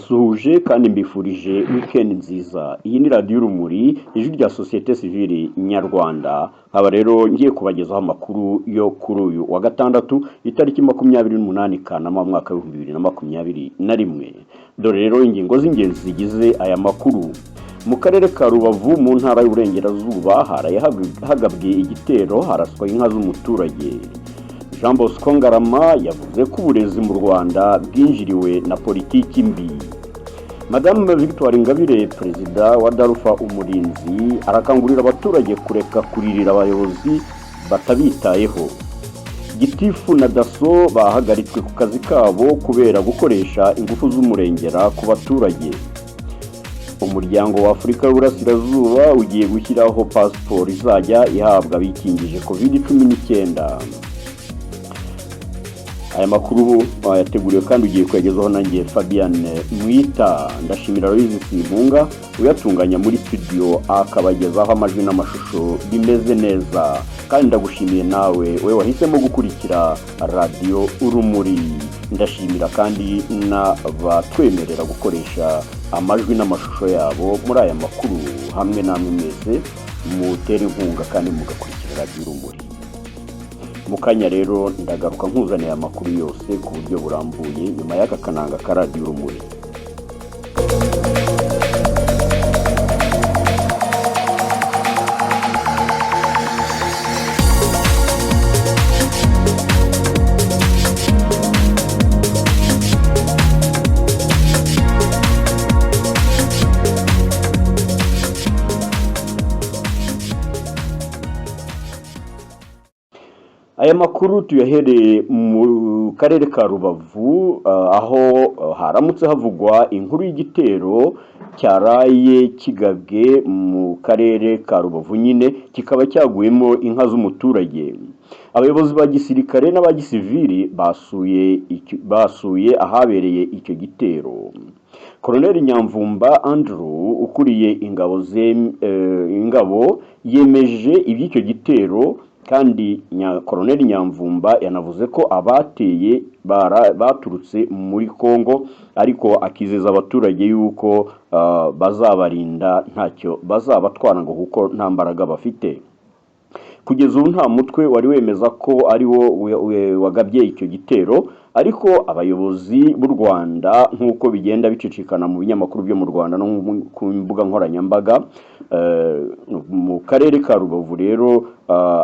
ndabasuhuje kandi mbifurije weekend nziza. Iyi ni radio Urumuri, ijwi rya Societe Civile Nyarwanda. Aba rero ngiye kubagezaho amakuru yo kuri uyu wa gatandatu itariki 28 Kanama mwaka wa 2021. Dore rero ingingo z'ingenzi zigize aya makuru. Mu karere ka Rubavu mu ntara y'Uburengerazuba haraye hagabwe igitero haraswa inka z'umuturage. Jean Bosco Ngarama yavuze ko uburezi mu Rwanda bwinjiriwe na politiki mbi. Madame Victoire Ingabire, perezida wa Darufa Umurinzi, arakangurira abaturage kureka kuririra abayobozi batabitayeho. Gitifu na Daso bahagaritswe ku kazi kabo kubera gukoresha ingufu z'umurengera ku baturage. Umuryango wa Afrika y'Uburasirazuba ugiye gushyiraho passport izajya ihabwa bikingije COVID-19. Aya makuru yateguriwe kandi ugiye kwegezaho nanjye Fabian Mwita. Ndashimira Louise Simunga uyatunganya muri studio akabagezaho amajwi n'amashusho bimeze neza, kandi ndagushimiye nawe we wahisemo gukurikira radio Urumuri. Ndashimira kandi n'abatwemerera gukoresha amajwi n'amashusho yabo muri aya makuru. Hamwe namwe mwese mutera inkunga kandi mugakurikira radio Urumuri. Mukanya rero ndagaruka nkuzaniye amakuru yose ku buryo burambuye nyuma y'aka kananga ka radio Urumuri. Aya makuru tuyahereye mu karere ka Rubavu, aho haramutse havugwa inkuru y'igitero cyaraye kigabwe mu karere ka Rubavu nyine, kikaba cyaguyemo inka z'umuturage. Abayobozi ba gisirikare n'abagisivili basuye ahabereye icyo gitero. Colonel Nyamvumba Andrew ukuriye ingabo yemeje iby'icyo gitero, kandi Colonel Nyamvumba yanavuze ko abateye baturutse muri Kongo, ariko akizeza abaturage yuko bazabarinda ntacyo bazabatwara ngo kuko nta mbaraga bafite. Kugeza ubu nta mutwe wari wemeza ko ari wo wagabye icyo gitero, ariko abayobozi b'u Rwanda nk'uko bigenda bicicikana mu binyamakuru byo mu Rwanda no ku mbuga nkoranyambaga, mu karere ka Rubavu rero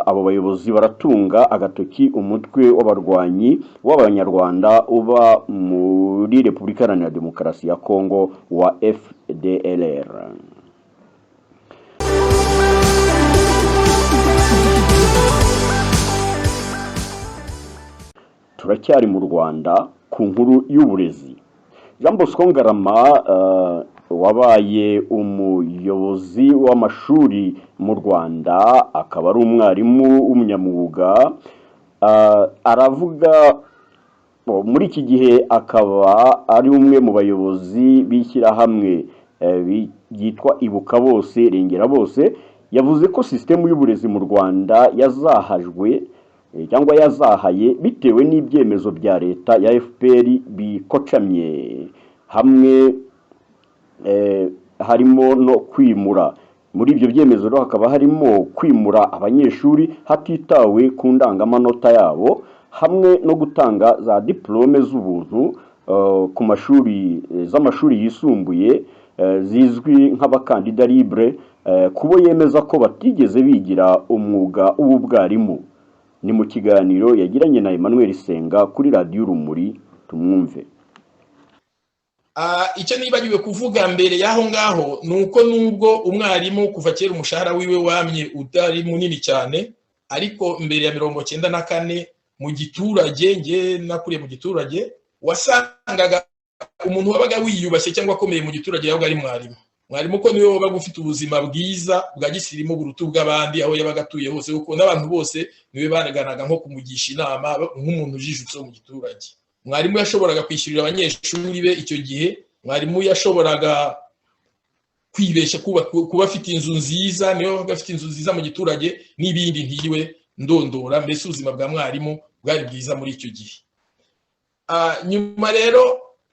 abo bayobozi baratunga agatoki umutwe w'abarwanyi w'abanyarwanda uba muri Repubulika Iharanira Demokarasi ya Kongo wa FDLR. Turacyari mu Rwanda ku nkuru y'uburezi. Jean Bosco Ngarama wabaye umuyobozi w'amashuri mu Rwanda, akaba ari umwarimu w'umunyamwuga, aravuga muri iki gihe akaba ari umwe mu bayobozi bishyirahamwe byitwa Ibuka Bose Rengera Bose. Yavuze ko system y'uburezi mu Rwanda yazahajwe cyangwa yazahaye bitewe n'ibyemezo bya leta ya FPR bikocamye, hamwe harimo no kwimura. Muri ibyo byemezo rero hakaba harimo kwimura abanyeshuri hatitawe ku ndangamanota yabo, hamwe no gutanga za diplome z'ubuntu ku mashuri z'amashuri yisumbuye zizwi nk'abakandida libre, kubo yemeza ko batigeze bigira umwuga w'ubwarimu. Ni mu kiganiro yagiranye na Emmanuel Senga kuri radio Urumuri, tumwumve. Icyo nibagiwe kuvuga mbere yaho ngaho nuko nubwo umwarimu kuva kera umushahara wiwe wamye utari munini cyane, ariko mbere ya 94 mu giturage, nge nakuriye mu giturage, wasangaga umuntu wabaga wiyubashye cyangwa akomeye mu giturage yabaga ari mwarimu ko niwe wabaga ufite ubuzima bwiza bwa gisirimu burutu bw'abandi aho yabaga atuye hose, kuko n'abantu bose niwe banaganaga nko kumugisha inama nk'umuntu ujijutse mu giturage. Mwarimu yashoboraga kwishyurira abanyeshuri be icyo gihe. Mwarimu yashoboraga kwibesha kuba afite inzu nziza, niyo wabaga afite inzu nziza mu giturage n'ibindi ntiriwe ndondora. Mbese ubuzima bwa mwarimu bwari bwiza muri icyo gihe. Nyuma rero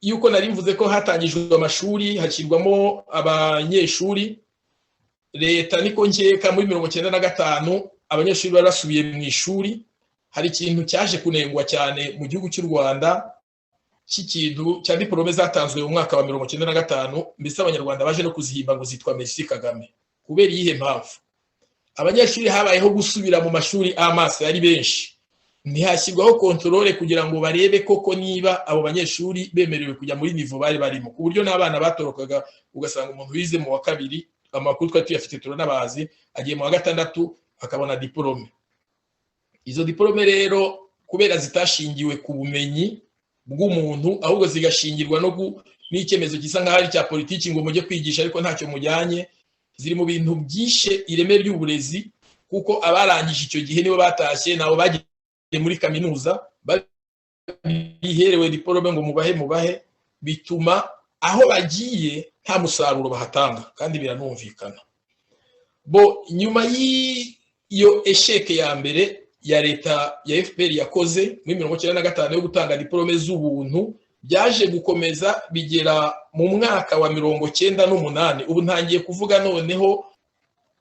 yuko nari mvuze ko hatangijwe amashuri hashyirwamo abanyeshuri, leta niko nkeka muri 1995 abanyeshuri barasubiye mu ishuri. Hari ikintu cyaje kunengwa cyane mu gihugu cy'u Rwanda cy'ikintu cya diplome zatanzwe mu mwaka wa 1995, mbese abanyarwanda baje no kuzihimba ngo zitwa Merci Kagame. Kubera iyihe mpamvu? Abanyeshuri habayeho gusubira mu mashuri amaso yari benshi, ntihashyirwaho kontrole kugira ngo barebe koko niba abo banyeshuri bemerewe kujya muri nivo bari barimo, ku buryo n'abana batorokaga ugasanga umuntu wize mu wa kabiri, amakuru twari tuyafite turanabazi, agiye mu wa gatandatu akabona diplome. Izo diplome rero kubera zitashingiwe ku bumenyi bw'umuntu, ahubwo zigashingirwa n'icyemezo gisa nk'aho ari cya politiki ngo mujye kwigisha ariko ntacyo mujyanye, ziri mu bintu byishe ireme ry'uburezi, kuko abarangije icyo gihe nibo batashye, nabo bagiye muri kaminuza biherewe diplome ngo mubahe, bituma aho bagiye nta musaruro bahatanga, kandi biranumvikana. Bo nyuma y'iyo esheke ya mbere ya leta ya FPR yakoze muri 1995 yo gutanga diplome z'ubuntu, byaje gukomeza bigera mu mwaka wa 1998. Ubu ntangiye kuvuga noneho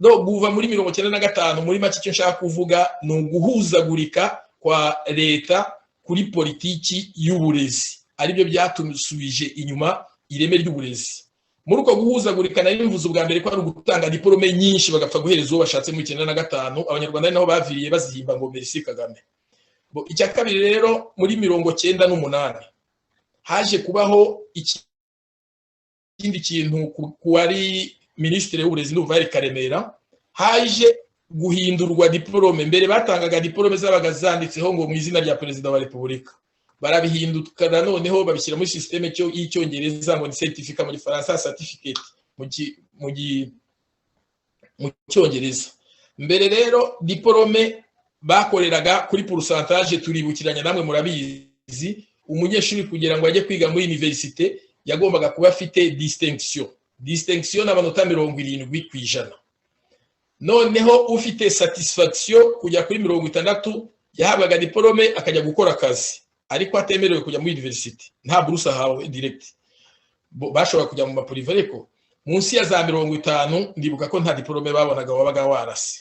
no guva muri 1995, muri make icyo nshaka kuvuga ni uguhuzagurika kwa leta kuri politiki y'uburezi, aribyo byatusubije inyuma ireme ry'uburezi. Muri uko guhuzagurika nari mvuze ubwa mbere ko ari ugutanga diplome nyinshi bagapfa guhereza uwo bashatse muri 1995, abanyarwanda naho baviriye bazihimba ngo Merci Kagame. Bo icya kabiri rero muri 1998 haje kubaho ikindi kintu kuwari ministre w'uburezi n'ubuvari Karemera, haje guhindurwa diplome. Mbere batangaga diplome zabaga zanditseho ngo mu izina rya Perezida wa Repubulika, barabihindukana noneho babishyira muri systeme y'icyongereza ngo ni certificate, muri Faransa certificate mu cyongereza. Mbere rero diplome bakoreraga kuri pourcentage, turibukiranya namwe murabizi, umunyeshuri kugira ngo ajye kwiga muri universite yagombaga kuba afite distinction n'amanota 70%. Noneho ufite satisfaction kujya kuri 60 yahabwaga diplome akajya gukora akazi, ariko atemerewe kujya muri university, nta buruse ahawe direct. Bashobora kujya mu maprive, ariko munsi ya za 50 ndibuka ko nta diplome babonaga wabaga warase.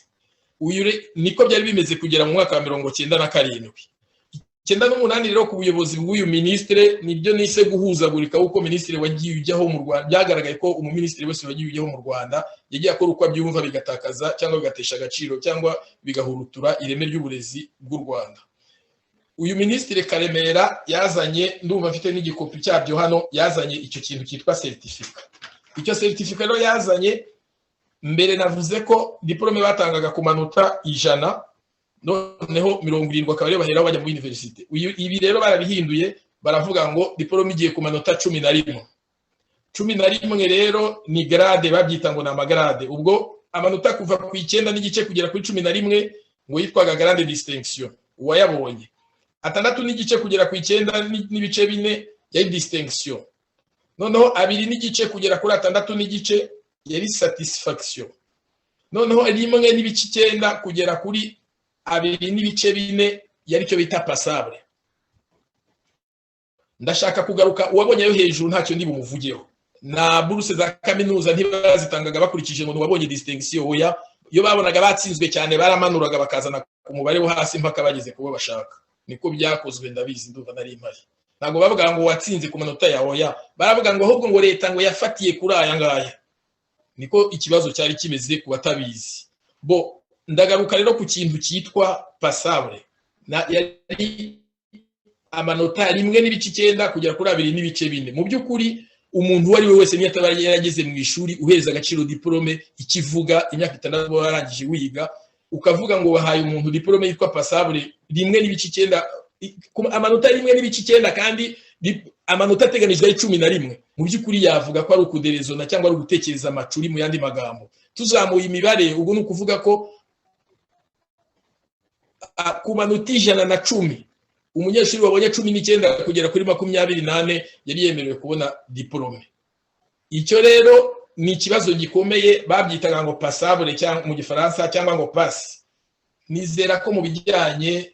Uyu niko byari bimeze kugera mu mwaka wa 1997. 98 rero ku buyobozi bw'uyu ministre nibyo nise guhuzagurika, uko ministre wagiye ujyaho mu Rwanda byagaragaye ko umuministre wese wagiye ujyaho mu Rwanda yagiye akora uko abyumva, bigatakaza cyangwa bigatesha agaciro cyangwa bigahurutura ireme ry'uburezi bw'u Rwanda. Uyu ministre Karemera yazanye, ndumva mfite n'igikopi cyabyo hano, yazanye icyo kintu cyitwa certificate. Icyo certificate rero yazanye, mbere navuze ko diplome batangaga ku manota 100, noneho 70 akaba ariyo baheraho bajya mu university. Ibi rero barabihinduye, baravuga ngo diplome igiye ku manota 11. 11 rero ni grade, babyita ngo na amagrade. Ubwo amanota kuva ku 9 n'igice kugera kuri 11 ngo yitwaga grande distinction, uwayabonye. 6 n'igice kugera ku 9 n'ibice 4 yari distinction. Noneho 2 n'igice kugera kuri 6 n'igice yari satisfaction. Noneho 1 n'ibice 9 kugera kuri 2 n'ibice 4 yari cyo bita passable. Ndashaka kugaruka uwabonye yo hejuru ntacyo ndi bumuvugeho. Na buruse za kaminuza ntibazitangaga bakurikije ngo wabonye distinction, oya, iyo babonaga batsinzwe cyane baramanuraga bakazana ku mubare wo hasi mpaka bageze kubo bashaka. Niko byakozwe, ndabizi, ndumva nari impari. Ntago bavuga ngo watsinze ku manota yawe, oya, baravuga ngo ahubwo ngo leta ngo yafatiye kuri aya ngaya. Niko ikibazo cyari kimeze ku batabizi. Bo ndagaruka rero ku kintu cyitwa passable, na yari amanota 1 n'ibice 9 kugera kuri 2 n'ibice 4. Mu by'ukuri umuntu wari we wese niyo atabari yarageze mu ishuri uhereza agaciro diplome ikivuga imyaka 6 barangije wiga, ukavuga ngo wahaye umuntu diplome yitwa passable 1 n'ibice 9, amanota 1 n'ibice 9, kandi amanota ateganijwe ari 11. Mu by'ukuri yavuga ko ari ukuderezona cyangwa ari ugutekereza amacuri. Mu yandi magambo, tuzamuye imibare, ubwo ni ukuvuga ko ku manota 110 umunyeshuri wabonye 19 kugera kuri 28 yari yemerewe kubona diplome. Icyo rero ni ikibazo gikomeye, babyitaga ngo passable cyangwa mu gifaransa cyangwa ngo pass. Nizera ko mu bijyanye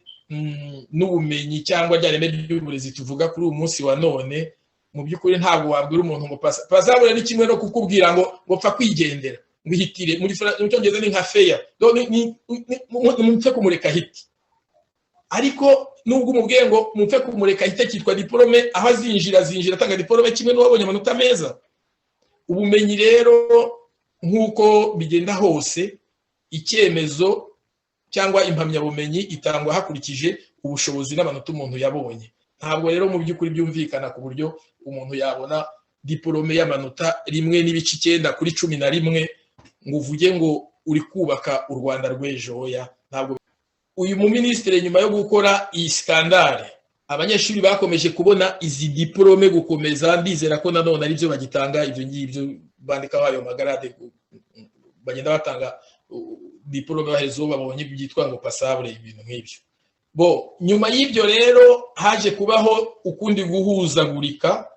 n'ubumenyi cyangwa ryareme ry'uburezi tuvuga kuri uyu munsi wa none, mu by'ukuri ntabwo wabwira umuntu ngo pasabure ni kimwe no kukubwira ngo pfa kwigendera ngihitire muri cyongereza ni nka fair ni mupfe kumureka hiti, ariko nubwo umubwiye ngo mupfe kumureka hite cyitwa diplome, aho azinjira atanga diplome kimwe n'uwabonye amanota meza. Ubumenyi rero nk'uko bigenda hose, icyemezo cyangwa impamyabumenyi itangwa hakurikije ubushobozi n'amanota umuntu yabonye. Ntabwo rero mu by'ukuri byumvikana ku buryo umuntu yabona diplome y'amanota 1.9 kuri 11 ngo uvuge ngo uri kubaka u Rwanda rw'ejo. Oya, ntabwo. Uyu mu ministre nyuma yo gukora iyi skandale, abanyeshuri bakomeje kubona izi diplome gukomeza, ndizera ko nanone ari byo bagitanga ibyo ngibyo bandika ayo magarade, bagenda batanga diplome bahezo babonye byitwa ngo passable, ibintu nk'ibyo. Bo nyuma y'ibyo rero haje kubaho ukundi guhuzagurika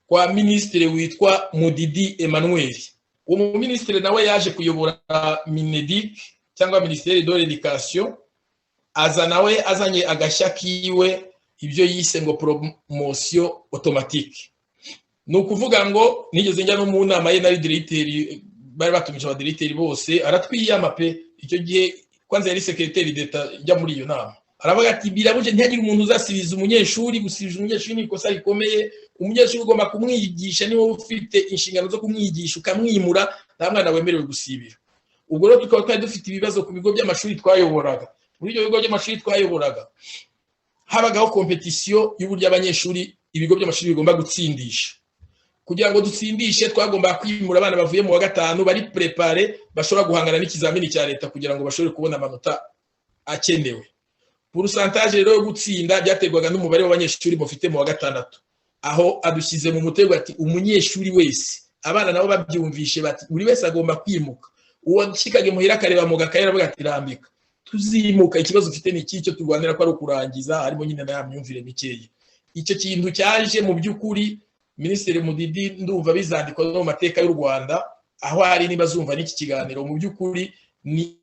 kwa ministre witwa Mudidi Emmanuel. Uwo ministre nawe yaje kuyobora Mineduc cyangwa Ministère de l'Éducation, aza nawe azanye agashya kiwe ibyo yise ngo promotion automatique. Nukuvuga ngo nigeze njya no mu nama ye nari directeur, bari batumije aba directeur bose, aratwiyama pe. Icyo gihe kwanza yari secrétaire d'État njya muri iyo nama, aravuga ati birabuje ntihagire umuntu uzasibiza umunyeshuri, gusibiza umunyeshuri ni ikosa rikomeye. Umunyeshuri ugomba kumwigisha, niwe ufite inshingano zo kumwigisha, ukamwimura, nta mwana wemerewe gusibira. Ubwo rero tukaba twari dufite ibibazo ku bigo by'amashuri twayoboraga. Muri ibyo bigo by'amashuri twayoboraga habagaho competition y'uburyo abanyeshuri ibigo by'amashuri bigomba gutsindisha. Kugira ngo dutsindishe twagomba kwimura abana bavuye mu wa gatanu bari prepare, bashobora guhangana n'ikizamini cya leta kugira ngo bashobore kubona amanota akenewe. Pourcentage rero yo gutsinda byaterwaga n'umubare w'abanyeshuri bafite mu wa gatandatu. Aho adushyize mu mutego ati umunyeshuri wese, abana nabo babyumvishe bati buri wese agomba kwimuka. Uwo kikage muhira kareba mu gakayira avuga ati rambika tuzimuka, ikibazo ufite ni iki cyo turwanira ko ari kurangiza, harimo nyine na myumvire mikeye. Icyo kintu cyaje mu by'ukuri Ministre Mudidi ndumva bizandikwa no mateka y'u Rwanda, aho ari nibazumva n'iki kiganiro, mu by'ukuri ni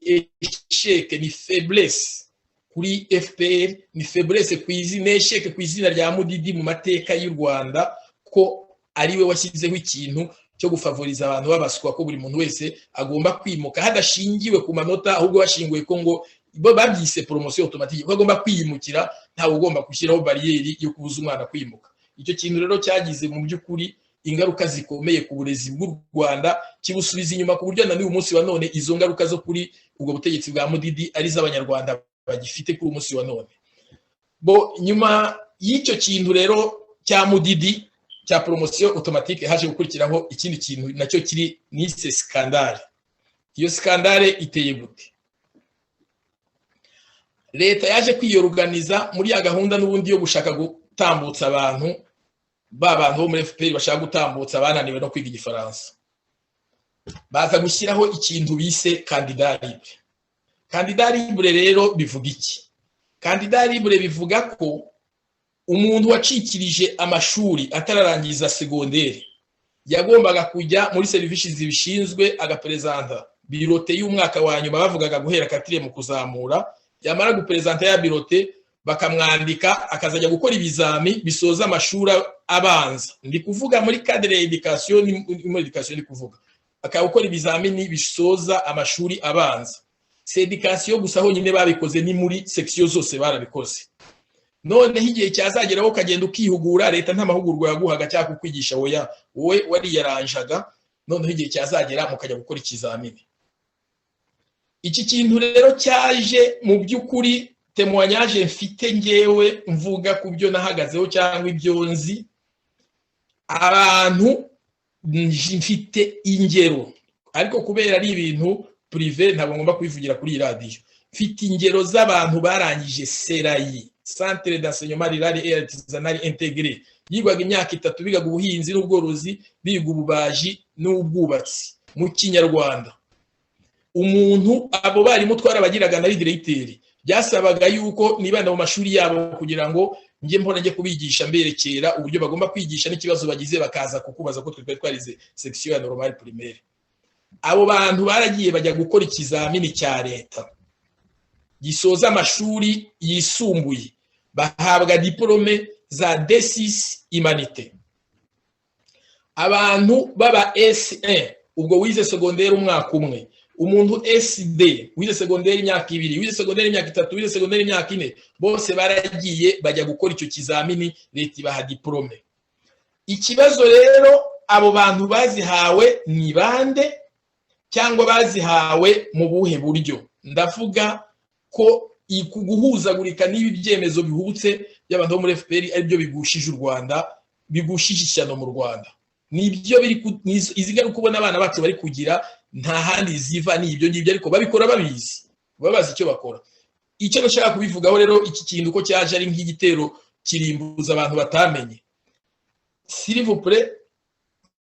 échec, ni faiblesse kuri FPR, ni faiblesse kwizina, échec kwizina rya Mudidi mu mateka y'u Rwanda, ko ariwe washyizeho ikintu cyo gufavoriza abantu babaswa ko buri muntu wese agomba kwimuka hadashingiwe ku manota, ahubwo bashingiwe ko ngo babyise promotion automatique, ko agomba kwimukira, ntawe ugomba gushyiraho barriere yo kubuza umwana kwimuka. Icyo kintu rero cyagize mu by'ukuri ingaruka zikomeye ku burezi bw'u Rwanda, kibusubiza inyuma ku buryo na n'uyu munsi wa none izo ngaruka zo kuri ubwo butegetsi bwa Mudidi ari z'abanyarwanda bagifite kuri umunsi wa none. Bo nyuma y'icyo kintu rero cya Mudidi cya promotion automatique, haje gukurikiraho ikindi kintu nacyo kiri nise skandale. Iyo skandale iteye gute? Leta yaje kwiyoruganiza muri ya gahunda n'ubundi yo gushaka gutambutsa abantu bo muri FPR bashaka gutambutsa abananiwe no kwiga igifaransa. Baza gushyiraho ikintu bise candidat libre. Candidat libre rero bivuga iki? Candidat libre bivuga ko umuntu wacikirije amashuri atararangiza secondaire yagombaga kujya muri services zibishinzwe agapresenta birote y'umwaka wa nyuma, bavugaga guhera 4 mu kuzamura, yamara gupresenta ya birote bakamwandika akazajya gukora ibizami bisoza amashuri abanza. Ndi kuvuga muri cadre education, muri education ndi kuvuga akabukora ibizamini bisoza amashuri abanza. C'est education gusa ho nyine babikoze, ni muri section zose barabikoze. None higiye cyazageraho ukagenda ukihugura, leta nta mahugurwa yaguhaga cyangwa kukwigisha, wowe wari yaranjaga, none higiye cyazagera mukajya gukora ikizamini. Iki kintu rero cyaje mu by'ukuri témoignage mfite ngewe mvuga ku byo nahagazeho cyangwa ibyo nzi, abantu mfite ingero, ariko kubera ari ibintu privé ntabwo ngomba kwivugira kuri radio. Mfite ingero z'abantu barangije CERAI, Centre d'enseignement rural et artisanal intégré, yigwaga imyaka 3 bigaga ubuhinzi n'ubworozi, biga ububaji n'ubwubatsi mu Kinyarwanda. Umuntu abo bari mutwara bagiraga na directeur, byasabaga yuko nibanda mu mashuri yabo kugira ngo nje mbona nje kubigisha mberekera uburyo bagomba kwigisha, n'ikibazo bagize bakaza kukubaza ko twari twarize section ya normal primaire. Abo bantu baragiye bajya gukora ikizamini cya leta gisoza amashuri yisumbuye, bahabwa diplome za D6 humanité. Abantu baba S1 ubwo wize secondaire umwaka umwe, umuntu SD wize secondaire imyaka 2, wize secondaire imyaka 3, wize secondaire imyaka 4, bose baragiye bajya gukora icyo kizamini, leta ibaha diplome. Ikibazo rero abo bantu bazihawe ni bande cyangwa bazihawe mu buhe buryo? Ndavuga ko guhuzagurika n'ibi byemezo bihubutse y'abantu bo muri FPR ari byo bigushije u Rwanda, bigushije ishyano mu Rwanda. Nibyo biri iziga kubona abana bacu bari kugira nta handi ziva n'ibyo ngibyo, ariko babikora babizi, babazi icyo bakora. Icyo nashaka kubivugaho rero, iki kintu ko cyaje ari nk'igitero kirimbuza abantu batamenye. S'il vous plaît,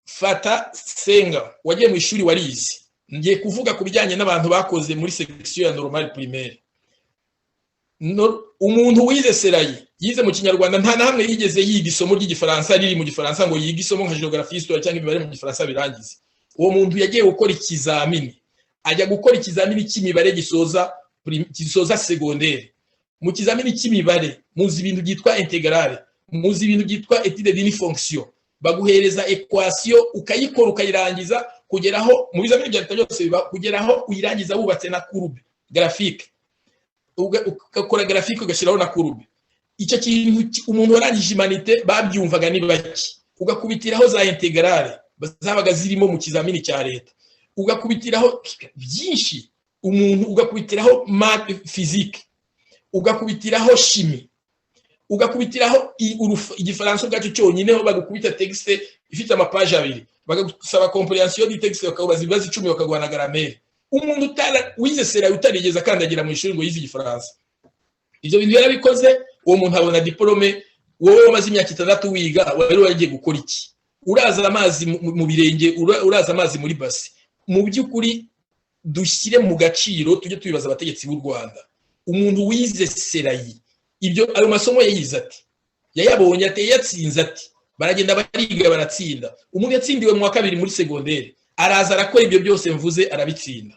fata senga wagiye mu ishuri warizi. Ngiye kuvuga ku bijyanye n'abantu bakoze muri section ya normal primaire. Umuntu wize serayi yize mu Kinyarwanda nta na hamwe yigeze yiga isomo ry'igifaransa riri mu Gifaransa ngo yiga isomo nka geography, histoire cyangwa imibare mu Gifaransa birangize. Uwo muntu yagiye gukora ikizamini, ajya gukora ikizamini cy'imibare gisoza secondaire. Mu kizamini cy'imibare muzi ibintu byitwa intégrale, muzi ibintu byitwa étude d'une fonction, baguhereza equation ukayikora ukayirangiza kugeraho mu bizamini bya leta byose kugeraho uyirangiza wubatse na courbe graphique, ugakora graphique ugashiraho na courbe. Icyo kintu umuntu warangije humanité babyumvaga ni baki, ugakubitiraho za intégrale bazabaga zirimo mu kizamini cya leta, ugakubitiraho byinshi, umuntu ugakubitiraho math physique, ugakubitiraho chimie, ugakubitiraho igifaransa bwacyo cyonyine ho bagukubita texte ifite amapaje 2, bagusaba comprehension du texte bakabaza ibibazo 10 bakaguhana grammaire. Umuntu utara wize sera utarigeze akandagira mu ishuri ngo yize igifaransa, ibyo bintu yarabikoze, uwo muntu abona diplome. Wowe wamaze imyaka 6 wiga, wari wagiye gukora iki? Uraza amazi mu birenge, uraza amazi muri basi. Mu by'ukuri dushyire mu gaciro, tujye tubibaza abategetsi b'u Rwanda. Umuntu wize serayi ibyo ayo masomo yayize ati, yayabonye ati, yatsinze ati, baragenda bariga baratsinda. Umuntu yatsindiwe mu wa 2 muri secondaire araza arakora ibyo byose mvuze arabitsinda.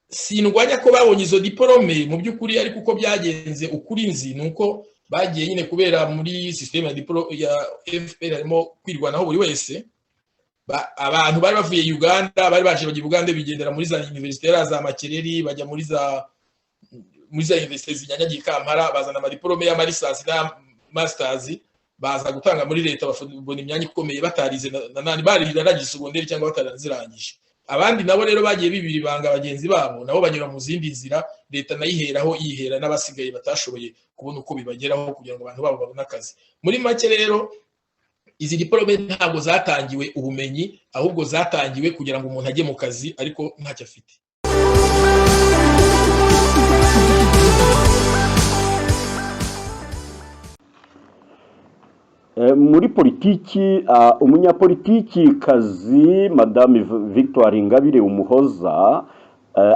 Sindwanya ko babonye izo diplome mu by'ukuri, ariko uko byagenze ukuri nzi nuko bagiye nyine kubera muri systeme ya diplome ya FPR harimo kwirwanaho buri wese. Abantu bari bavuye Uganda, bari baje bagiye Uganda bigendera muri za université za Makereri, bajya muri za université zinyanyagiye Kampala, bazana ama diplome ya marisasi na masters, baza gutanga muri leta, bafuna imyanya ikomeye batarize nani bari raragiye secondaire cyangwa batarazirangije. Abandi nabo rero bagiye bibiri banga bagenzi babo, nabo banyura mu zindi nzira, leta nayiheraho yihera n'abasigaye batashoboye kubona uko bibageraho kugira ngo abantu babo babone akazi. Muri make rero izi diplome ntabwo zatangiwe ubumenyi, ahubwo zatangiwe kugira ngo umuntu ajye mu kazi ariko ntacyo afite. Muri politiki, umunyapolitiki kazi Madame Victoire Ingabire Umuhoza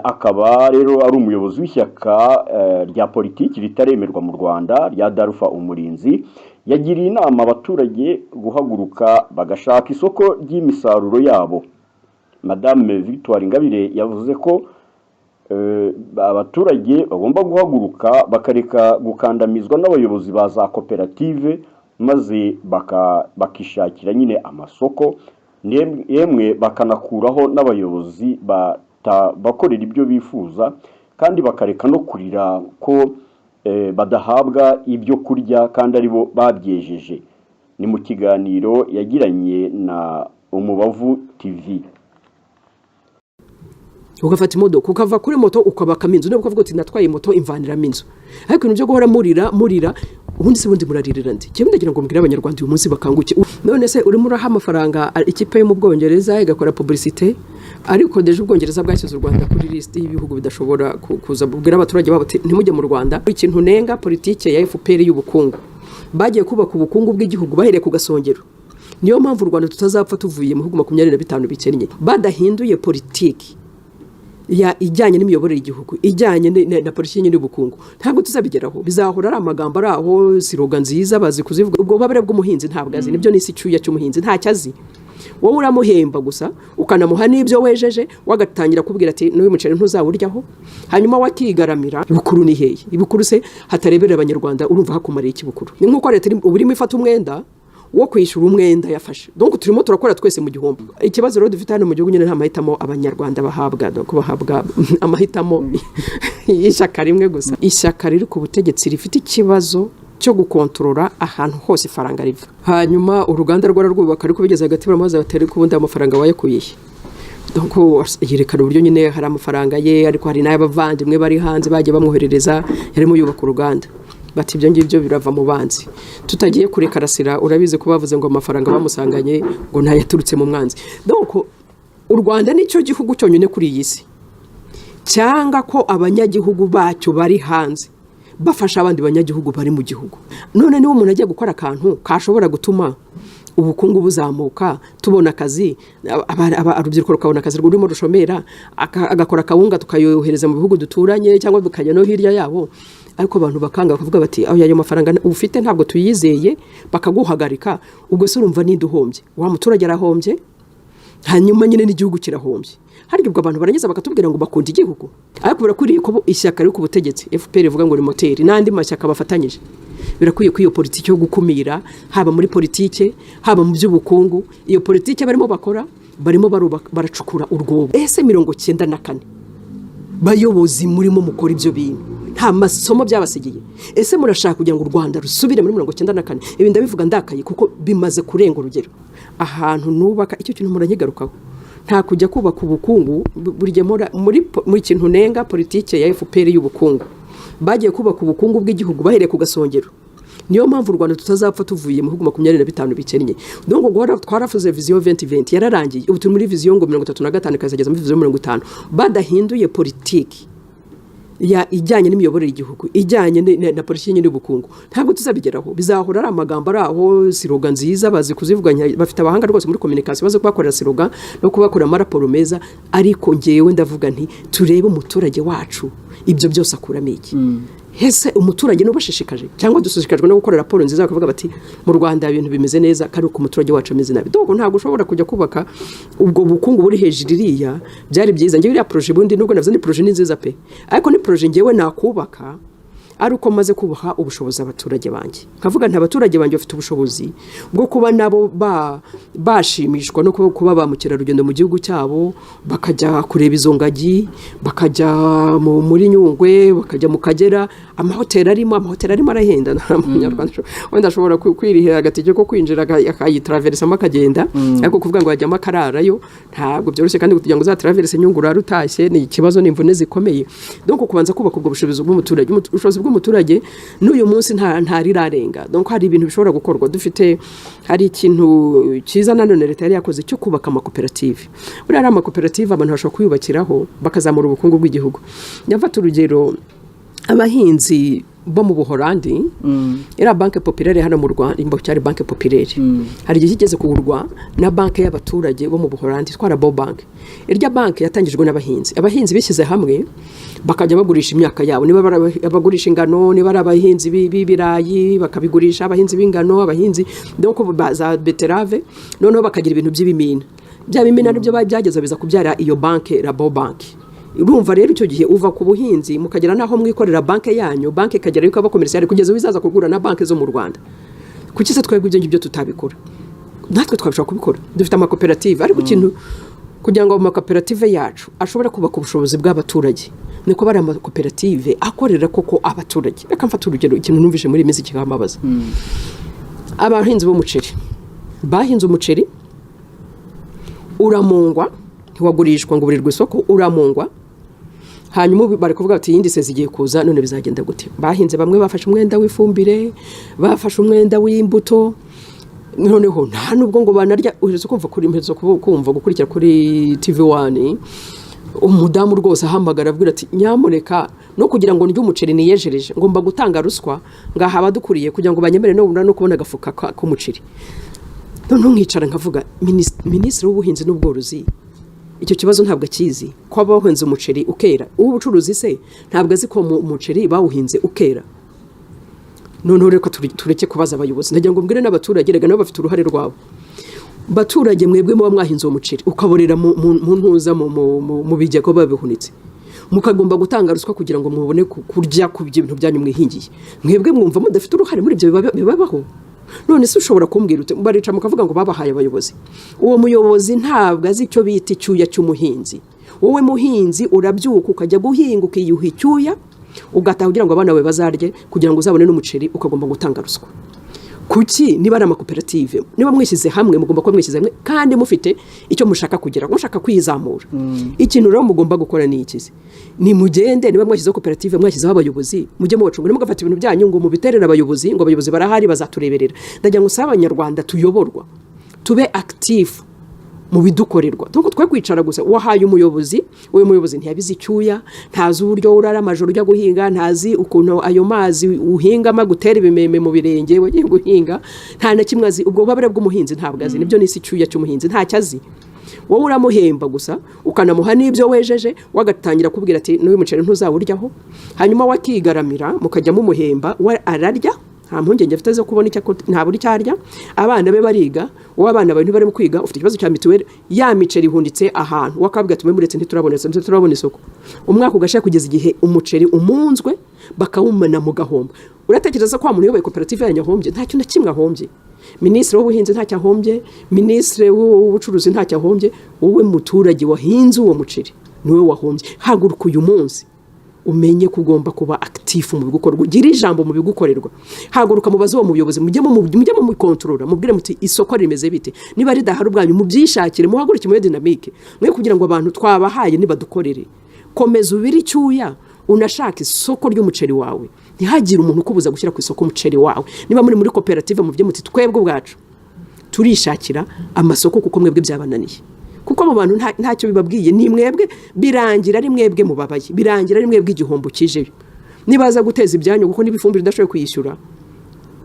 akaba rero ari umuyobozi w'ishyaka rya politiki ritaremerwa mu Rwanda rya Darufa Umurinzi, yagiriye inama abaturage guhaguruka bagashaka isoko ry'imisaruro yabo. Madame Victoire Ingabire yavuze ko abaturage bagomba guhaguruka bakareka gukandamizwa n'abayobozi ba za koperative, maze bakishakira nyine amasoko, yemwe bakanakuraho n'abayobozi bakorera ibyo bifuza, kandi bakareka no kurira ko badahabwa ibyo kurya kandi aribo babyejeje. Ni mu kiganiro yagiranye na Umubavu TV. Ugafata imodoka ukava kuri moto ukabaka inzu, nubwo ukavuga uti natwaye moto imvaniramo inzu, ariko ibintu byo guhora murira ubundi se bundi muraririra ndi kimwe. Ndagira ngo mbwire abanyarwanda uyu munsi bakanguke. None se urimo uraha amafaranga ikipe yo mu Bwongereza igakora publicité, ariko deje Ubwongereza bwashyize u Rwanda kuri list y'ibihugu bidashobora kuza bubwira abaturage babo ntimujye mu Rwanda. Ikintu nenga politike ya FPR y'ubukungu, bagiye kubaka ubukungu bw'igihugu bahereye ku gasongero. Niyo mpamvu u Rwanda tutazapfa tuvuye mu bihugu 25 bikennye badahinduye politiki ya ijyanye n'imiyoborere y'igihugu, ijyanye na politiki y'ubukungu. Ntabwo tuzabigeraho, bizahora ari amagambo ari aho, siroga nziza bazi kuzivuga. Ubwo babere bw'umuhinzi ntabwo azi, nibyo n'isi cyuya cy'umuhinzi ntacyo azi. wowe uramuhemba gusa ukanamuha n'ibyo wejeje wagatangira kubwira ati n'uyu muceri ntuzawuryaho hanyuma wakigaramira ibukuru ni hehe ibukuru se hatarebera abanyarwanda urumva hakumariye ikibukuru ni nkuko leta urimo ifata umwenda wo kwishura umwenda yafashe donc turimo turakora twese mu gihombo ikibazo rero dufite hano mu gihugu nyine nta mahitamo abanyarwanda bahabwa donc bahabwa amahitamo y'ishyaka rimwe gusa ishyaka riri ku butegetsi rifite ikibazo cyo gukontorora ahantu hose ifaranga riva hanyuma uruganda rw'ararwubaka ariko bigeze hagati baramaze batari kubundi amafaranga wayakuye donc yerekana uburyo nyine hari amafaranga ye ariko hari n'abavandimwe bari hanze bagiye bamwoherereza yarimo yubaka uruganda bati ibyo ngibyo birava mu banzi tutagiye kure Karasira urabize ko bavuze ngo amafaranga bamusanganye ngo ntayaturutse mu mwanzi donc u Rwanda nicyo gihugu cyonyine kuri iyi si cyanga ko abanyagihugu bacyo bari hanze bafasha abandi banyagihugu bari mu gihugu none niba umuntu agiye gukora akantu kashobora gutuma ubukungu buzamuka tubona akazi urubyiruko rukabona akazi rurimo rushomera agakora akawunga tukayohereza mu bihugu duturanye cyangwa bikajya no hirya yabo ariko abantu bakanga bakavuga bati ayo mafaranga ufite ntabwo tuyizeye bakaguhagarika ubwo se urumva n'induhombye wa muturage arahombye hanyuma nyine n'igihugu kirahombye hari ubwo abantu barageza bakatubwira ngo bakunda igihugu ariko birakuriye ko ishyaka riri ku butegetsi FPR ivuga ngo ni moteri n'andi mashyaka bafatanyije birakwiye ko iyo politiki yo gukumira haba muri politike haba mu by'ubukungu iyo politiki barimo bakora barimo baracukura urwobo ese 94 bayobozi murimo mukora ibyo bintu nta masomo byabasigiye ese murashaka kugira ngo u Rwanda rusubire muri 94 ibi ndabivuga ndakaye kuko bimaze kurenga urugero ahantu nubaka icyo kintu muranyigarukaho nta kujya kubaka ubukungu burije muri kintu nenga politike ya FPR y'ubukungu bagiye kubaka ubukungu bw'igihugu bahereye ku gasongero niyo mpamvu u Rwanda tutazapfa tuvuye mu bihugu 25 bikennye donc guhora twarafuze vision 2020 yararangiye ubu turi muri vision ngo 35 kazageza muri vision 50 badahinduye politiki ya ijyanye n'imiyoborere y'igihugu ijyanye na politiki y'ubukungu ntabwo tuzabigeraho bizahora ari amagambo ari aho siroga nziza bazi kuzivuganya bafite abahanga rwose muri communication bazo kubakorera siroga no kubakora amaraporo meza ariko ngewe ndavuga nti turebe umuturage wacu ibyo byose akuramo iki hese umuturage n'ubashishikaje cyangwa dusushikajwe no gukora raporo nziza bakavuga bati mu Rwanda ibintu bimeze neza kandi uko umuturage wacu ameze nabi donc ntabwo ushobora kujya kubaka ubwo bukungu buri hejuru iriya byari byiza ngewe iriya projet bundi nubwo navuze ni projet ni nziza pe ariko ni projet ngewe nakubaka ari uko maze kubaha ubushobozi abaturage banjye nkavuga nta abaturage banjye bafite ubushobozi bwo kuba nabo bashimishwa no kuba bamukerarugendo mu gihugu cyabo bakajya kureba izo ngagi bakajya muri Nyungwe bakajya mu Kagera amahoteli arimo arahenda n'umunyarwanda wenda ashobora kwirihira agatike ko kwinjira akayitraversamo akagenda ariko kuvuga ngo yajyamo akararayo ntabwo byoroshye kandi kugira ngo uzatraverse Nyungwe rutashye ni ikibazo n'imvune zikomeye donc kubanza kubaka ubwo bushobozi bw'umuturage ubushobozi bw'umuturage n'uyu munsi nta rirarenga donc hari ibintu bishobora gukorwa dufite hari ikintu cyiza nanone leta yari yakoze cyo kubaka amakoperative buri ari amakoperative abantu bashobora kuyubakiraho bakazamura ubukungu bw'igihugu nyafata urugero abahinzi bo mu Buholandi era banke populaire hano mu Rwanda imbo cyari banke populaire hari igihe kigeze kugurwa na banke y'abaturage bo mu Buholandi twara Bo banke irya banke yatangijwe n'abahinzi bishyize hamwe bakajya bagurisha imyaka yabo niba bagurisha ingano niba abahinzi b'ibirayi bakabigurisha abahinzi b'ingano abahinzi donc baza beterave noneho bakagira ibintu by'ibimina bya bimina nibyo byageza biza kubyara iyo banke la Bo banke urumva rero icyo gihe uva ku buhinzi mukagera naho mwikorera banke yanyu banke kagera yuko abakomercial kugeza bizaza kugura na banke zo mu Rwanda kuki se twebwe ibyo tutabikora natwe twabishaka kubikora dufite amakoperative ariko ikintu kugira ngo amakoperative yacu ashobora kubaka ubushobozi bw'abaturage niko bari amakoperative akorera koko abaturage reka mfata urugero ikintu numvise muri imizi kigamabaza abahinzi b'umuceri bahinze umuceri uramungwa ntiwagurishwa ngo burirwe isoko uramungwa hanyuma bari kuvuga ati yindi se zigiye kuza none bizagenda gute bahinze bamwe bafashe umwenda w'ifumbire bafashe umwenda w'imbuto noneho nta nubwo ngo banarya uretse kumva kuri impezo kumva gukurikira kuri TV1 umudamu rwose ahamagara abwira ati nyamureka no kugira ngo ndye umuceri niyejereje ngomba gutanga ruswa ngaha abadukuriye kugira ngo banyemere no kubona agafuka k'umuceri none nkicara nkavuga minisitiri w'ubuhinzi n'ubworozi icyo kibazo ntabwo akizi ko abahinze umuceri ukera ubucuruzi se ntabwo azi ko umuceri bawuhinze ukera noneho reka tureke kubaza abayobozi ndagira ngo mbwire n'abaturage rega nabo bafite uruhare rwabo baturage mwebwe muba mwahinze uwo muceri ukaborera mu ntuza mu bijyago babihunitse mukagomba gutanga ruswa kugira ngo mubone kurya ku bintu byanyu mwihingiye mwebwe mwumva mudafite uruhare muri ibyo bibabaho none se ushobora kumbwira ute barica mukavuga ngo babahaye abayobozi uwo muyobozi ntabwo azi icyo bita icyuya cy'umuhinzi wowe muhinzi urabyuka ukajya guhinga ukiyuha icyuya ugataha kugira ngo abana bawe bazarye kugira ngo uzabone n'umuceri ukagomba gutanga ruswa kuki niba ari amakoperative niba mwishyize hamwe mugomba kuba mwishyize hamwe kandi mufite icyo mushaka kugira mushaka kwizamura ikintu rero mugomba gukora ni ikizi ni mugende niba mwashyizeho koperative mwashyizeho abayobozi mujye mubacunga mugafata ibintu byanyu ngo mubiterere abayobozi ngo abayobozi barahari bazatureberera ndagira ngo usaba abanyarwanda tuyoborwa tube active mu bidukorerwa nuko twe kwicara gusa wahaye umuyobozi uwo muyobozi ntiyabizi icyuya ntazi uburyo urara amajoro ujya guhinga ntazi ukuntu ayo mazi uhingama gutera ibimeme mu birenge wagiye guhinga nta na kimwe azi ubwo babare bw'umuhinzi ntabwo azi nibyo nisi icyuya cy'umuhinzi ntacyo azi wowe uramuhemba gusa ukanamuha n'ibyo wejeje wagatangira kubwira ati n'uyu muceri ntuzawuryaho hanyuma wakigaramira mukajya mumuhemba ararya nta mpungenge afite zo kubona nta buri cyarya abana be bariga uwo abana bawe ntibari mu kwiga ufite ikibazo cya mituweli ya miceri ihunditse ahantu wakabwira ati muretse ntiturabona isoko umwaka ugashaka kugeza igihe umuceri umunzwe bakawumena mu gahombo uratekereza ko wa muntu uyoboye koperative yanyahombye nta kintu na kimwe ahombye minisitiri w'ubuhinzi ntacyo ahombye minisitiri w'ubucuruzi ntacyo ahombye wowe muturage wahinze uwo muceri niwe wahombye haguruka uyu munsi umenye ko ugomba kuba active mu bigukorwa ugira ijambo mu bigukorerwa haguruka mubaze uwo muyobozi mujye mu control mubwire muti isoko rimeze bite niba ridahari ubwanyu mubyishakire muhaguruke mu dynamique mwe kugira ngo abantu twabahaye niba dukorere komeza ubiri icyuya unashaka isoko ry'umuceri wawe ntihagire umuntu ukubuza gushyira ku isoko umuceri wawe niba muri koperative muvye muti twebwe ubwacu turishakira amasoko kuko mwebwe byabananiye kuko abo bantu ntacyo bibabwiye ni mwebwe birangira ari mwebwe mubabaye birangira ari mwebwe igihombo kijeyo nibaza guteza ibyanyu kuko nibifumbire ndashoboye kuyishyura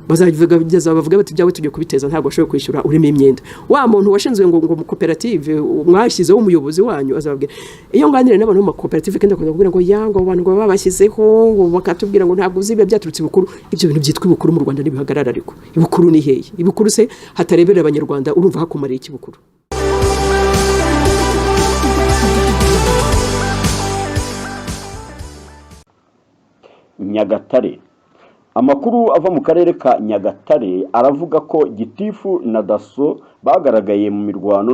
bavuga bati byawe tujye kubiteza ntabwo ashoboye kwishyura urimo imyenda wa muntu washinzwe ngo mu koperative mwashyizeho umuyobozi wanyu azababwira iyo nganire n'abantu mu koperative kandi bakubwira ngo yango abantu ngo babashyizeho ngo bakatubwira ngo ntabwo uzibe byaturutse ibukuru ibyo bintu byitwa ibukuru mu Rwanda nibihagarara ariko ibukuru ni hehe ibukuru se hatarebera abanyarwanda urumva hakumariye ikibukuru Nyagatare. Amakuru ava mu karere ka Nyagatare aravuga ko Gitifu na Daso bagaragaye mu mirwano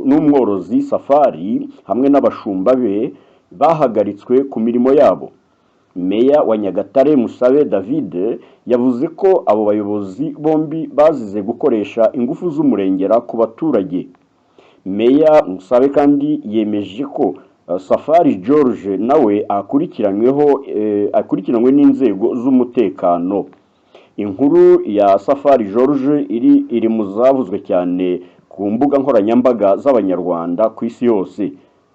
n'umworozi Safari hamwe n'abashumba be bahagaritswe ku mirimo yabo. Meya wa Nyagatare Musabe David yavuze ko abo bayobozi bombi bazize gukoresha ingufu z'umurengera ku baturage. Meya Musabe kandi yemeje ko Safari George nawe akurikiranywe n'inzego z'umutekano. Inkuru ya Safari George iri mu zavuzwe cyane ku mbuga nkoranyambaga z'abanyarwanda ku isi yose.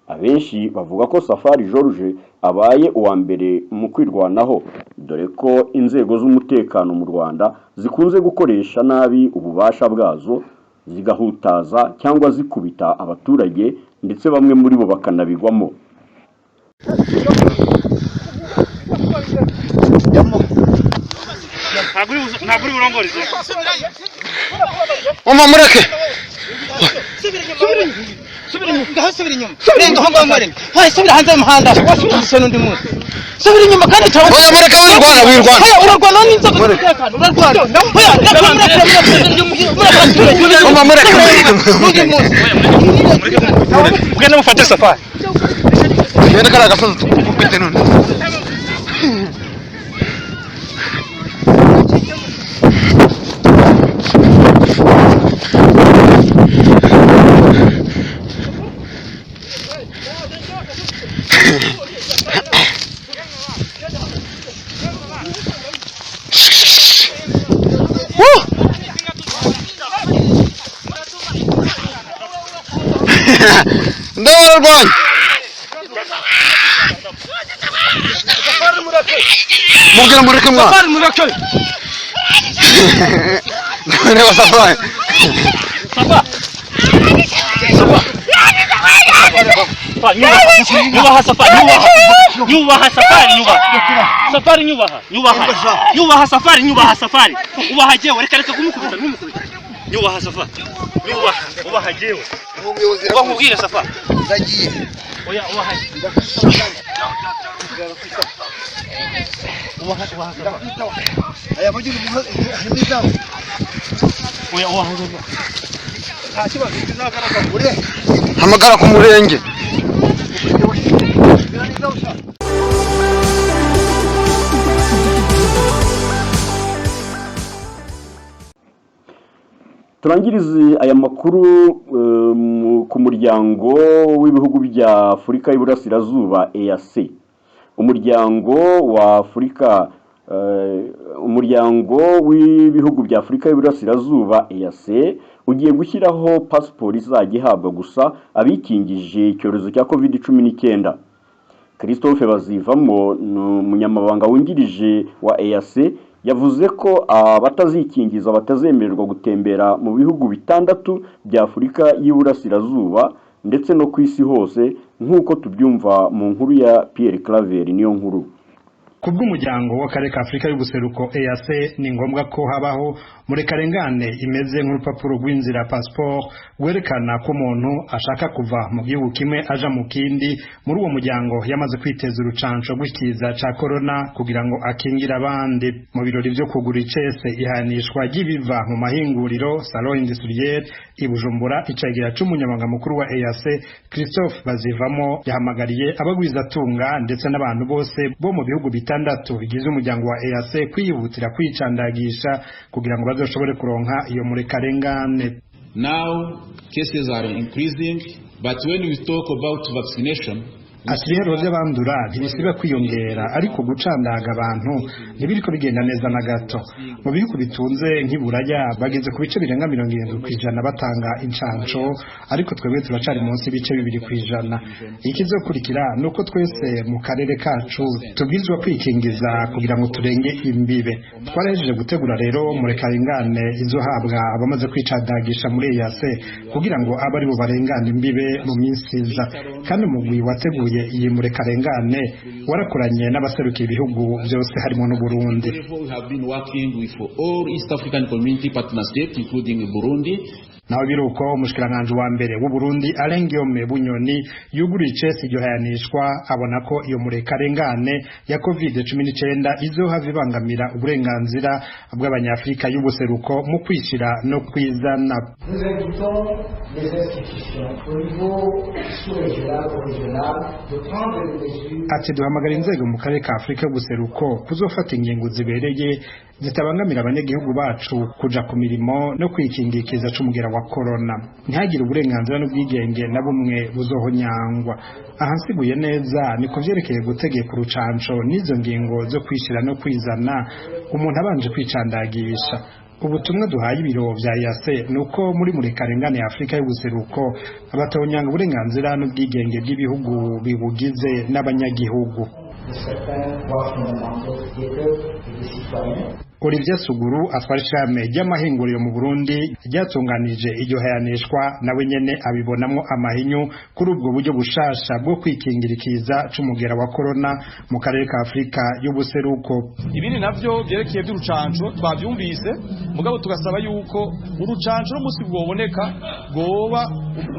Abenshi bavuga ko Safari George abaye uwa mbere mu kwirwanaho dore ko inzego z'umutekano mu Rwanda zikunze gukoresha nabi ububasha bwazo zigahutaza cyangwa zikubita abaturage ndetse bamwe muri bo bakanabigwamo. Ntabwo uri burongorize mureke subira inyuma renga aho ngaho mwere subira hanze y'umuhanda wasubira n'undi munsi subira inyuma kandi tawe mureke wirwana urarwana n'inzego z'umutekano urarwana ugenda mufate Safari genda kara gasozi tukubite none Ndawara rwan mugera mureke mwa Safari mureke None wa Safari nyubaha Safari ubaha Safari ubaha jewe reka kumukubita nyubaha Safa ubaha jewe ubakubwira Safa ndagiye oya ubaha aya mugira umuhaza oya ubaha nta kibazo kizagaragara ure hamagara ku murenge turangirize aya makuru ku muryango w'ibihugu bya Afurika y'Iburasirazuba EAC. Umuryango w'ibihugu bya Afurika y'Iburasirazuba EAC ugiye gushyiraho passport izajya ihabwa gusa abikingije icyorezo cya COVID-19. Christophe Bazivamo umunyamabanga wungirije wa EAC yavuze ko abatazikingiza batazemererwa gutembera mu bihugu bitandatu bya Afurika y'Iburasirazuba ndetse no ku isi hose nk'uko tubyumva mu nkuru ya Pierre Claver niyo nkuru. Kubw'umuryango w'akarere ka Afurika y'ubuseruko EAC ni ngombwa ko habaho murekarengane imeze nk'urupapuro rw'inzira passport rwerekana ko umuntu ashaka kuva mu gihugu kimwe aja mu kindi muri uwo muryango yamaze kwiteza urucanco rw'ikiza ca corona kugira ngo akingira abandi. Mu birori byo kugura icese ihanishwa ry'ibiva mu mahinguriro salon industriel i Bujumbura, icegera c'umunyamabanga mukuru wa EAC Christophe Bazivamo yahamagariye abagwizatunga ndetse n'abantu bose bo mu bihugu bitandatu bigize umuryango wa EAC kwihutira kwicandagisha kugira ngo bazoshobore kuronka iyo murekarengane. Now cases are increasing, but when we talk about vaccination, Atiriero by'abandura ntibisiba kwiyongera ariko gucandaga abantu ntibiriko bigenda neza na gato. Mu bihugu bitunze nk'iburaya bageze ku bice birenga 70% batanga incanco ariko twebwe turacari munsi bice 2%. Ikizokurikira nuko twese mu karere kacu tubwirizwa kwikingiza kugira ngo turenge imbibe. Twarahejeje gutegura rero murekarengane izohabwa abamaze kwicandagisha muri EAC kugira ngo abari bo barengana imbibe mu minsi iza, kandi umugwi wateguye iyi murekarengane warakoranye n'abaserukiye ibihugu byose harimo n'u Burundi. we have been working with all East African Community Partnership including Burundi. Naho biruko umushikiranganje wa mbere w'u Burundi Alain Guillaume Bunyoni yuguriye icese iryo hayanishwa abona ko iyo murekarengane ya COVID-19 izohava ibangamira uburenganzira bw'abanyafrika y'ubuseruko mu kwishira no kwizana. Ati duhamagara inzego mu karere ka Afurika y'ubuseruko kuzofata ingingo zibereye zitabangamira abanyagihugu bacu kuja ku mirimo no kwikingikiza c'umugera wa corona. Ntihagire uburenganzira n'ubwigenge na bumwe buzohonyangwa. Ahansiguye neza ni kuvyerekeye gutegeka urucanco n'izo ngingo zo kwishira no kwizana umuntu abanje kwicandagisha. Ubutumwa duhaye ibiro vya EAC nuko muri murekarengane ya Afurika y'ubuseruko abatonyanga uburenganzira n'ubwigenge bw'ibihugu bibugize n'abanyagihugu. Olivier Suguru atwara ishami ry'amahinguriro mu Burundi ryatunganije iryo hayanishwa nawe nyene abibonamwo amahinyu kuri ubwo buryo bushasha bwo kwikingirikiza c'umugera wa corona mu karere ka Afurika y'ubuseruko. Ibindi navyo byerekeye by'urucanco twavyumvise mugabo tugasaba yuko urucanco n'umusi bwoboneka goba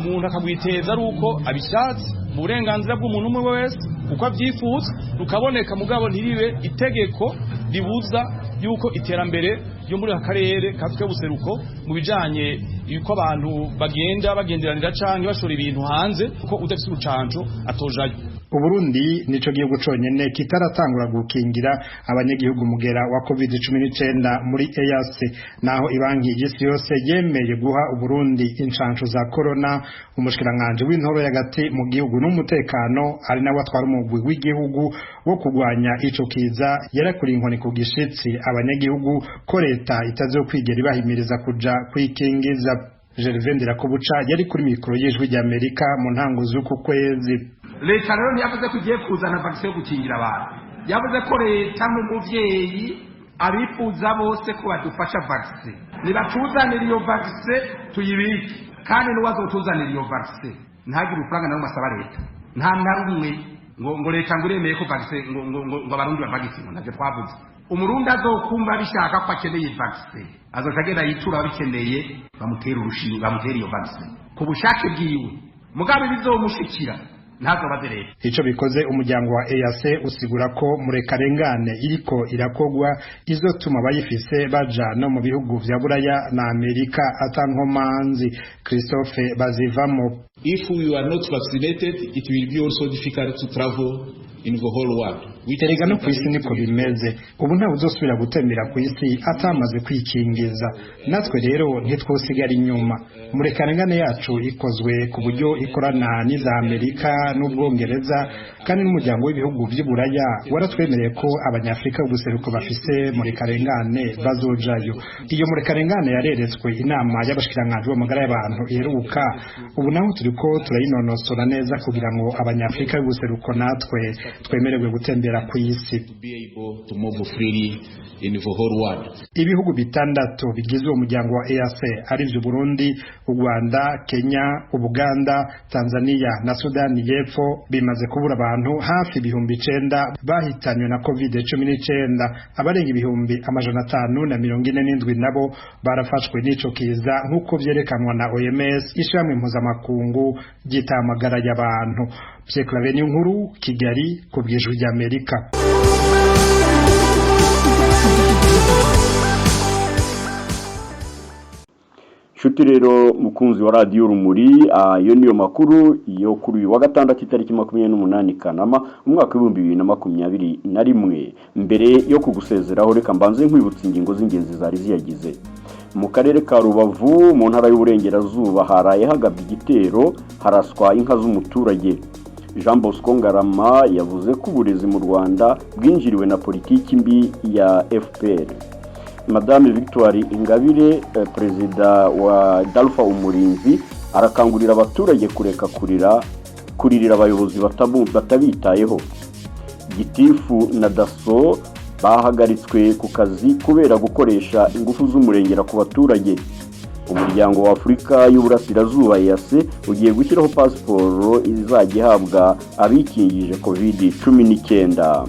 umuntu akagwiteza ari uko abishatse mu burenganzira bw'umuntu umwe wese uko avyifuza rukaboneka mugabo ntiribe itegeko ribuza yuko iterambere yo muri akarere kafite ubuseruko mu bijanye yuko abantu bagenderanira canke bashora ibintu hanze uko udafite urucanco atojayo. Uburundi nico gihugu conyene kitaratangura gukingira abanyagihugu mugera wa COVID-19 muri EAC, naho ibanki y'isi yose yemeye guha Uburundi incanco za corona. Umushikiranganje w'intoro y'agati mu gihugu n'umutekano ari nawe atwara umugwi w'igihugu wo kugwanya ico kiza yarakuri inkoni ku gishitsi abanyagihugu ko leta itazokwigera ibahimiriza kuja kwikingiza. Gervais Ndirakobuca yari kuri mikoro y'ijwi ry'Amerika mu ntango z'uku kwezi. Leta rero yavuze ko igiye kuzana vaccine yo gukingira abantu, yavuze ko leta nk'umuvyeyi abifuza bose ko badufasha vaccine, nibatuzanira iyo vaccine tuyibike, kandi n'uwazotuzanira iyo vaccine ntagire urufaranga na rumwe asaba leta, nta na rumwe ngo leta ngo iremeye ko vaccine ngo abarundi bavagisi ngo navyo twavuze. Umurundi azokumva bishaka ko akeneye vaccine azogenda yitura abikeneye bamutera urushinge bamutera iyo vaccine ku bushake bwiwe mugabe bizomushikira ntazo bazereye. Ico bikoze umuryango wa EAC usigura ko murekarengane iriko irakogwa izotuma bayifise baja no mu bihugu vya Buraya na Amerika atankomanzi. Christophe Bazivamo: If we are not vaccinated, it will be also difficult to travel in the whole world. Erega no kwisi niko bimeze. Ubu nta uzosubira gutembera ku isi atamaze kwikingiza. Natwe rero ntitwosigara inyuma. Murekarengane yacu ikozwe ku buryo ikorana n'iza Amerika n'Ubwongereza kandi n'umuryango w'ibihugu vy'Uburaya waratwemereye ko abanyafrika b'ubuseruko bafise murekarengane bazojayo. Iyo murekarengane yareretswe inama y'abashikiranganje b'amagara y'abantu iheruka. Ubu naho turiko turayinonosora neza kugira ngo abanyafrika b'ubuseruko natwe twemererwe gutembera ku isi. Ibihugu bitandatu bigize umuryango wa EAC ari byo Burundi, u Rwanda, Kenya, Ubuganda, Tanzania na Sudani y'Epfo bimaze kubura abantu hafi 9,000 bahitanywe na COVID-19. Abarenga 547 nabo barafashwe n'ico kiza nk'uko vyerekanwa na OMS, ishamwe mpuzamakungu gitamagara y'abantu. Pierre Claver Nkuru, Kigali, ku bw'Ijwi ry'Amerika. Shuti rero mukunzi wa Radio Urumuri, yo niyo makuru yo kuri uyu wa gatandatu itariki 28 Kanama umwaka wa 2021. Mbere yo kugusezeraho reka mbanze nkwibutsa ingingo z'ingenzi zari ziyagize. Mu karere ka Rubavu mu ntara y'Uburengerazuba haraye hagabye igitero haraswa inka z'umuturage. Jean Bosco Ngarama yavuze ko uburezi mu Rwanda bwinjiriwe na politiki mbi ya FPR. Madame Victoire Ingabire, perezida wa Dalfa Umurinzi, arakangurira abaturage kureka kuririra abayobozi batabitayeho. Gitifu na Daso bahagaritswe ku kazi kubera gukoresha ingufu z'umurengera ku baturage. Umuryango wa Afrika y'Uburasirazuba EAC ugiye gushyiraho pasiporo izajya ihabwa abikingije COVID-19.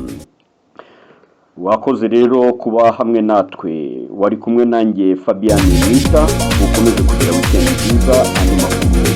Wakoze rero kuba hamwe natwe, wari kumwe nanjye Fabian Mwita, ukomeze kugira weekend nziza. Andi makuru